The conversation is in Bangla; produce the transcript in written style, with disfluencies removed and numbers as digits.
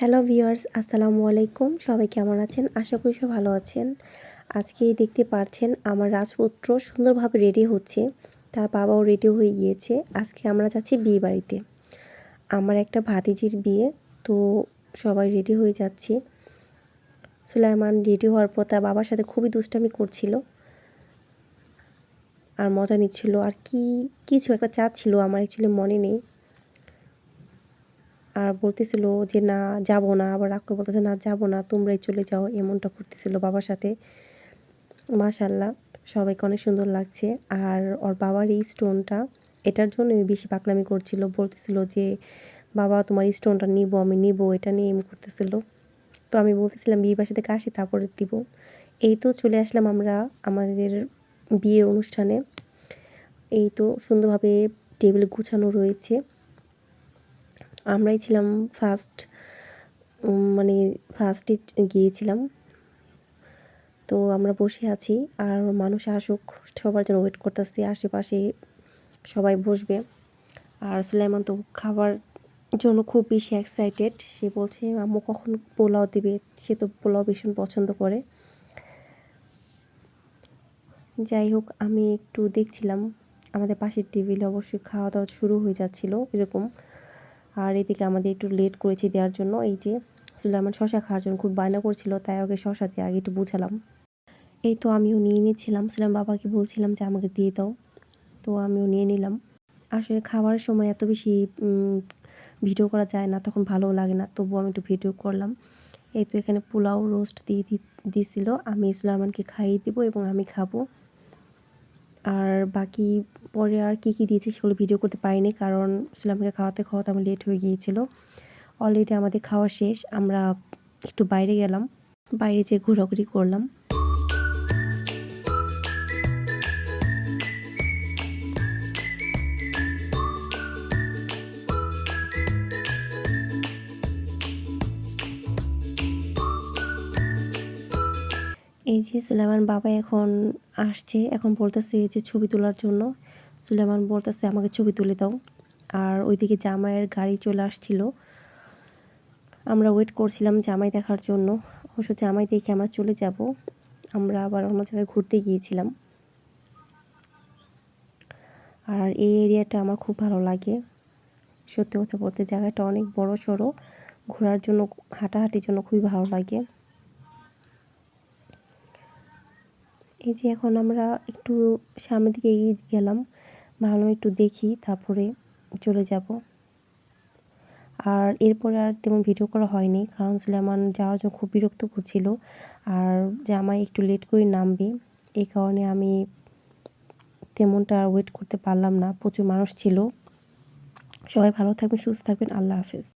হ্যালো ভিউয়ার্স, আসসালামু আলাইকুম। সবাই কেমন আছেন? আশা করি সবাই ভালো আছেন। আজকে দেখতে পারছেন আমার রাজপুত্র সুন্দরভাবে রেডি হচ্ছে। তার বাবাও রেডি হয়ে গিয়েছে। আজকে আমরা যাচ্ছি বিয়েবাড়িতে। আমার একটা ভাতিজির বিয়ে। তো সবাই রেডি হয়ে যাচ্ছি। সুলাইমান রেডি হওয়ার পর তার বাবার সাথে খুবই দুষ্টামি করছিল। আর মজা নিচ্ছিল। আর কিছু একটা চাচ্ছিল, আমার অ্যাকচুয়ালি মনে নেই। আর বলতেছিল যে না যাব না, আবার রাগ করে বলতেছে না যাব না, তোমরাই চলে যাও, এমনটা করতেছিল বাবার সাথে। মাশাআল্লাহ সবাইকে অনেক সুন্দর লাগছে। আর ওর বাবার এই স্টোনটা, এটার জন্যই বেশি পাকনামি করছিল, বলতেছিল যে বাবা তোমার এই স্টোনটা নিব, আমি নিব, এটা নিয়ে এম করতেছিল। তো আমি বলতেছিলাম বিয়ে বাসা থেকে আসি তারপরে দিব। এই তো চলে আসলাম আমরা আমাদের বিয়ের অনুষ্ঠানে। এই তো সুন্দরভাবে টেবিল গুছানো রয়েছে। আমরাই ছিলাম ফার্স্ট, মানে ফার্স্টে গিয়েছিলাম। তো আমরা বসে আছি আর মানুষ আসুক, সবার জন্য ওয়েট করতেছি। আশেপাশে সবাই বসবে। আর সুলাইমান তো খাবার জন্য খুব বেশি এক্সাইটেড। সে বলছে আম্মু কখন পোলাও দেবে, সে তো পোলাও ভীষণ পছন্দ করে। যাই হোক, আমি একটু দেখছিলাম আমাদের পাশের টেবিলে অবশ্যই খাওয়া দাওয়া শুরু হয়ে যাচ্ছিল এরকম। আর এদিকে আমাদের একটু লেট করেছি দেওয়ার জন্য। এই যে সুলাইমান শশা খাওয়ার জন্য খুব বায়না করছিল, তাই ওকে শশা দিয়ে আগে একটু বুঝালাম। এই তো আমিও নিয়ে নিচ্ছিলাম। সুলাইমান বাবাকে বলছিলাম যে আমাকে দিয়ে দাও। তো আমিও নিয়ে নিলাম। আসলে খাওয়ার সময় এত বেশি ভিডিও করা যায় না, তখন ভালোও লাগে না, তবুও আমি একটু ভিডিও করলাম। এই তো এখানে পোলাও রোস্ট দিয়ে দিছিল, আমি সুলাইমানকে খাইয়ে দিব এবং আমি খাবো। আর বাকি পরে আর কী কী দিয়েছে সেগুলো ভিডিও করতে পারিনি, কারণ সুলাইমানকে খাওয়াতে খাওয়াতে আমার লেট হয়ে গিয়েছিল। অলরেডি আমাদের খাওয়া শেষ, আমরা একটু বাইরে গেলাম, বাইরে যেয়ে ঘোরাঘুরি করলাম। এই যে সুলাইমান বাবা এখন আসছে, এখন বলতেছে যে ছবি তোলার জন্য। সুলাইমান বলতেছে আমাকে ছবি তুলে দাও। আর ওইদিকে জামাইয়ের গাড়ি চলে আসছিল, আমরা ওয়েট করছিলাম জামাই দেখার জন্য। অবশ্য জামাই দেখে আমরা চলে যাব, আমরা আবার অন্য জায়গায় ঘুরতে গিয়েছিলাম। আর এই এরিয়াটা আমার খুব ভালো লাগে, সত্যি কথা বলতে জায়গাটা অনেক বড় সড়ো, ঘোরার জন্য হাঁটাহাঁটির জন্য খুবই ভালো লাগে। এই যে এখন আমরা একটু সামনের দিকে এগিয়ে গেলাম, ভালো একটু দেখি তারপরে চলে যাব। আর এরপরে আর তেমন ভিডিও করা হয়নি, কারণ সুলাইমান যাওয়ার জন্য খুব বিরক্ত করছিল। আর জামাই একটু লেট করে নামবে, এই কারণে আমি তেমনটা আর ওয়েট করতে পারলাম না, প্রচুর মানুষ ছিল। সবাই ভালো থাকবেন, সুস্থ থাকবেন, আল্লাহ হাফেজ।